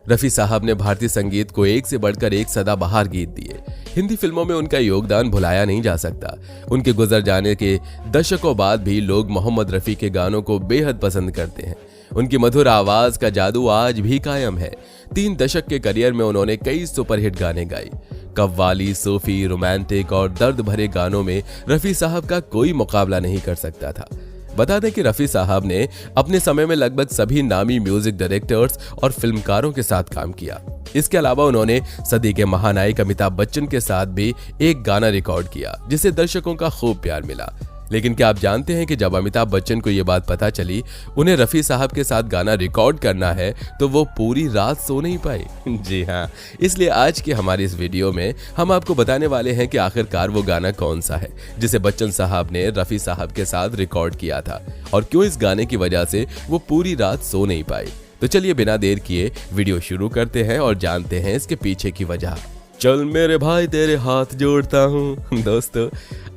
रफी साहब ने भारतीय संगीत को एक से बढ़कर एक सदाबहार गीत दिए। हिंदी फिल्मों में उनका योगदान भुलाया नहीं जा सकता। उनके गुजर जाने के दशकों बाद भी लोग मोहम्मद रफी के गानों को बेहद पसंद करते हैं। उनकी मधुर आवाज का जादू आज भी कायम है। 3 दशक के करियर में उन्होंने कई सुपरहिट गाने गाए। कव्वाली, सूफी, रोमांटिक और दर्द भरे गानों में रफी साहब का कोई मुकाबला नहीं कर सकता था। बता दें कि रफी साहब ने अपने समय में लगभग सभी नामी म्यूजिक डायरेक्टर्स और फिल्मकारों के साथ काम किया। इसके अलावा उन्होंने सदी के महानायक अमिताभ बच्चन के साथ भी एक गाना रिकॉर्ड किया, जिसे दर्शकों का खूब प्यार मिला। लेकिन क्या आप जानते हैं कि जब अमिताभ बच्चन को यह बात पता चली उन्हें रफी साहब के साथ गाना रिकॉर्ड करना है तो वो पूरी रात सो नहीं पाए। जी हाँ, इसलिए आज की हमारी इस वीडियो में हम आपको बताने वाले हैं कि आखिरकार वो गाना कौन सा है जिसे बच्चन साहब ने रफी साहब के साथ रिकॉर्ड किया था और क्यों इस गाने की वजह से वो पूरी रात सो नहीं पाए। तो चलिए बिना देर किए वीडियो शुरू करते हैं और जानते हैं इसके पीछे की वजह। चल मेरे भाई तेरे हाथ जोड़ता हूँ। दोस्तों,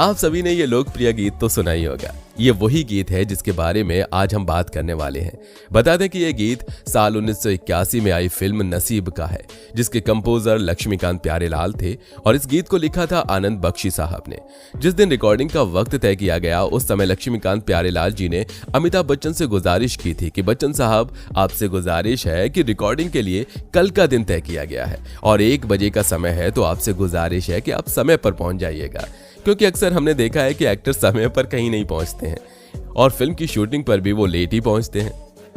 आप सभी ने ये लोकप्रिय गीत तो सुना ही होगा। ये वही गीत है जिसके बारे में आज हम बात करने वाले हैं। बता दें कि ये गीत साल 1981 में आई फिल्म नसीब का है, जिसके कंपोजर लक्ष्मीकांत प्यारेलाल थे और इस गीत को लिखा था आनंद बख्शी साहब ने। जिस दिन रिकॉर्डिंग का वक्त तय किया गया उस समय लक्ष्मीकांत प्यारेलाल जी ने अमिताभ बच्चन से गुजारिश की थी कि बच्चन साहब, आपसे गुजारिश है कि रिकॉर्डिंग के लिए कल का दिन तय किया गया है और 1 बजे का समय है, तो आपसे गुजारिश है कि आप समय पर पहुंच जाइएगा, क्योंकि अक्सर हमने देखा है कि एक्टर समय पर कहीं नहीं पहुंचते हैं और फिल्म की शूटिंग पर भी वो लेट ही पहुंचते हैं।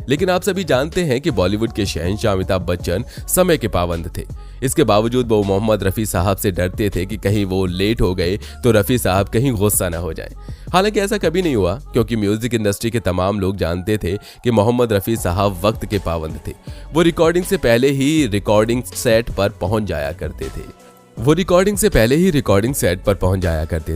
लेकिन आप सभी जानते हैं कि बॉलीवुड के शहंशाह अमिताभ बच्चन समय के पाबंद थे। इसके बावजूद वो मोहम्मद रफी साहब से डरते थे कि कहीं वो लेट हो गए तो रफी साहब कहीं गुस्सा न हो जाएं। हालांकि ऐसा कभी नहीं हुआ, क्योंकि म्यूजिक इंडस्ट्री के तमाम लोग जानते थे कि मोहम्मद रफी साहब वक्त के पाबंद थे। वो रिकॉर्डिंग से पहले ही रिकॉर्डिंग सेट पर पहुंच जाया करते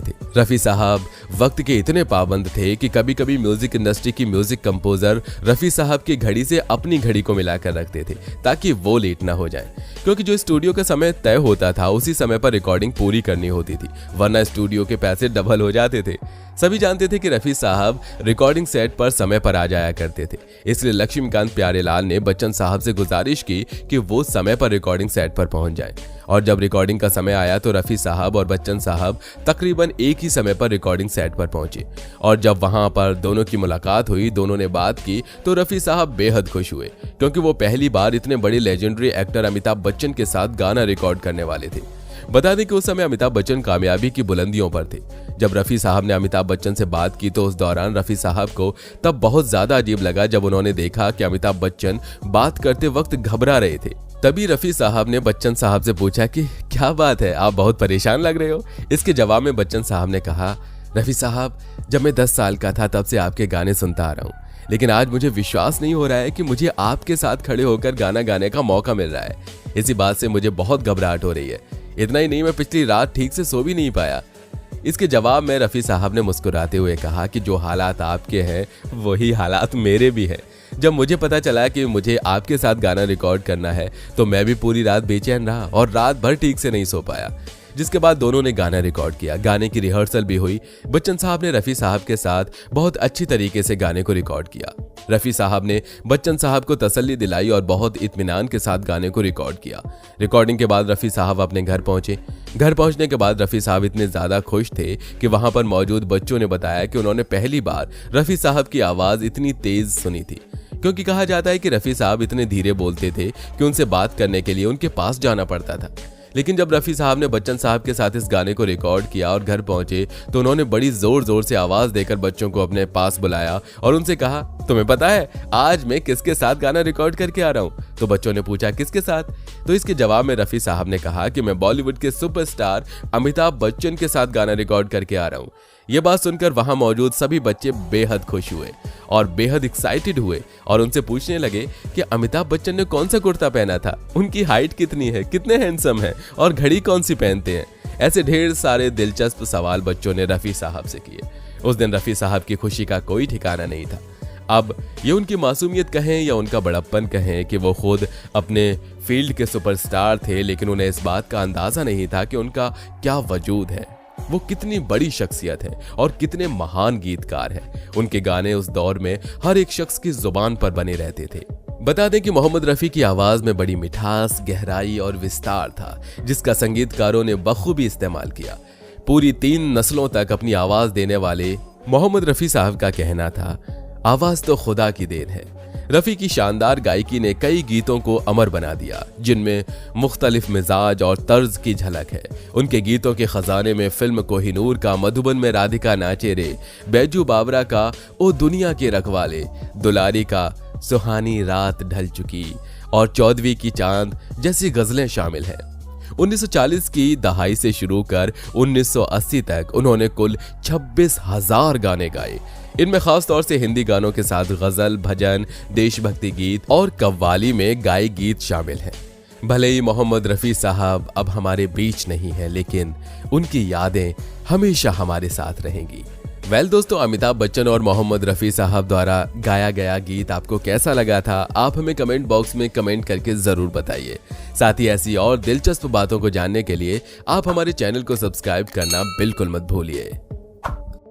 थे। रफी साहब वक्त के इतने पाबंद थे कि कभी कभी म्यूजिक इंडस्ट्री की म्यूजिक कंपोजर रफी साहब की घड़ी से अपनी घड़ी को मिलाकर रखते थे ताकि वो लेट ना हो जाएं, क्योंकि जो स्टूडियो का समय तय होता था उसी समय पर रिकॉर्डिंग पूरी करनी होती थी, वरना स्टूडियो के पैसे डबल हो जाते थे। सभी जानते थे कि रफी साहब रिकॉर्डिंग सेट पर समय पर आ जाया करते थे, इसलिए लक्ष्मीकांत प्यारेलाल ने बच्चन साहब से गुजारिश की कि वो समय पर रिकॉर्डिंग सेट पर पहुंच जाएं। और जब रिकॉर्डिंग का समय आया तो रफी साहब और बच्चन साहब तकरीबन एक ही समय पर रिकॉर्डिंग सेट पर पहुंचे और जब वहां पर दोनों की मुलाकात हुई, दोनों ने बात की, तो रफी साहब बेहद खुश हुए, क्योंकि वो पहली बार इतने बड़े लेजेंडरी एक्टर अमिताभ बच्चन के साथ गाना रिकॉर्ड करने वाले थे। बता दें कि उस समय अमिताभ बच्चन कामयाबी की बुलंदियों पर थे। जब रफी साहब ने अमिताभ बच्चन से बात की तो उस दौरान रफी साहब को तब बहुत ज्यादा अजीब लगा जब उन्होंने देखा कि अमिताभ बच्चन बात करते वक्त घबरा रहे थे। तभी रफी साहब ने बच्चन साहब से पूछा कि क्या बात है, आप बहुत परेशान लग रहे हो। इसके जवाब में बच्चन साहब ने कहा, रफी साहब, जब मैं 10 साल का था तब से आपके गाने सुनता आ रहा हूँ, लेकिन आज मुझे विश्वास नहीं हो रहा है कि मुझे आपके साथ खड़े होकर गाना गाने का मौका मिल रहा है। इसी बात से मुझे बहुत घबराहट हो रही है। इतना ही नहीं, मैं पिछली रात ठीक से सो भी नहीं पाया। इसके जवाब में रफी साहब ने मुस्कुराते हुए कहा कि जो हालात आपके हैं वही हालात मेरे भी हैं। जब मुझे पता चला कि मुझे आपके साथ गाना रिकॉर्ड करना है तो मैं भी पूरी रात बेचैन रहा और रात भर ठीक से नहीं सो पाया। जिसके बाद दोनों ने गाना रिकॉर्ड किया। गाने की रिहर्सल भी हुई। बच्चन साहब ने रफी साहब के साथ बहुत अच्छी तरीके से गाने को रिकॉर्ड किया। रफी साहब ने बच्चन साहब को तसल्ली दिलाई और बहुत इत्मीनान के साथ गाने को रिकॉर्ड किया। रिकॉर्डिंग के बाद रफी साहब अपने घर पहुंचे। घर पहुंचने के बाद रफी साहब इतने ज्यादा खुश थे कि वहां पर मौजूद बच्चों ने बताया कि उन्होंने पहली बार रफी साहब की आवाज इतनी तेज सुनी थी, क्योंकि कहा जाता है कि रफी साहब इतने धीरे बोलते थे कि उनसे बात करने के लिए उनके पास जाना पड़ता था। लेकिन जब रफी साहब ने बच्चन साहब के साथ इस गाने को रिकॉर्ड किया और घर पहुंचे तो उन्होंने बड़ी जोर जोर से आवाज देकर बच्चों को अपने पास बुलाया और उनसे कहा, तुम्हें पता है आज मैं किसके साथ गाना रिकॉर्ड करके आ रहा हूँ? तो बच्चों ने पूछा, किसके साथ? तो इसके जवाब में रफी साहब ने कहा कि मैं बॉलीवुड के सुपरस्टार अमिताभ बच्चन के साथ गाना रिकॉर्ड करके आ रहा हूँ। ये बात सुनकर वहां मौजूद सभी बच्चे बेहद खुश हुए और बेहद एक्साइटेड हुए और उनसे पूछने लगे कि अमिताभ बच्चन ने कौन सा कुर्ता पहना था, उनकी हाइट कितनी है, कितने हैंडसम हैं और घड़ी कौन सी पहनते हैं। ऐसे ढेर सारे दिलचस्प सवाल बच्चों ने रफी साहब से किए। उस दिन रफी साहब की खुशी का कोई ठिकाना नहीं था। अब ये उनकी मासूमियत कहें या उनका बड़प्पन कहें कि वो खुद अपने फील्ड के सुपरस्टार थे, लेकिन उन्हें इस बात का अंदाजा नहीं था कि उनका क्या वजूद है, वो कितनी बड़ी शख्सियत है और कितने महान गीतकार हैं। उनके गाने उस दौर में हर एक शख्स की जुबान पर बने रहते थे। बता दें कि मोहम्मद रफ़ी की आवाज में बड़ी मिठास, गहराई और विस्तार था, जिसका संगीतकारों ने बखूबी इस्तेमाल किया। पूरी 3 नस्लों तक अपनी आवाज देने वाले मोहम्मद रफ़ी साहब का कहना था, आवाज तो खुदा की देन है। रफ़ी की शानदार गायकी ने कई गीतों को अमर बना दिया, जिनमें मुख्तलिफ मिजाज और तर्ज की झलक है। उनके गीतों के खजाने में फिल्म कोहिनूर का मधुबन में राधिका नाचे रे, बैजू बावरा का ओ दुनिया के रखवाले, दुलारी का सुहानी रात ढल चुकी और चौदहवीं की चांद जैसी गजलें शामिल हैं। 1940 की दहाई से शुरू कर 1980 तक उन्होंने कुल 26,000 गाने गाए। इनमें खास तौर से हिंदी गानों के साथ गजल, भजन, देशभक्ति गीत और कव्वाली में गाए गीत शामिल हैं। भले ही मोहम्मद रफ़ी साहब अब हमारे बीच नहीं है, लेकिन उनकी यादें हमेशा हमारे साथ रहेंगी। दोस्तों, अमिताभ बच्चन और मोहम्मद रफ़ी साहब द्वारा गाया गया गीत आपको कैसा लगा था? आप हमें कमेंट बॉक्स में कमेंट करके जरूर बताइए। साथ ही ऐसी और दिलचस्प बातों को जानने के लिए आप हमारे चैनल को सब्सक्राइब करना बिल्कुल मत भूलिए।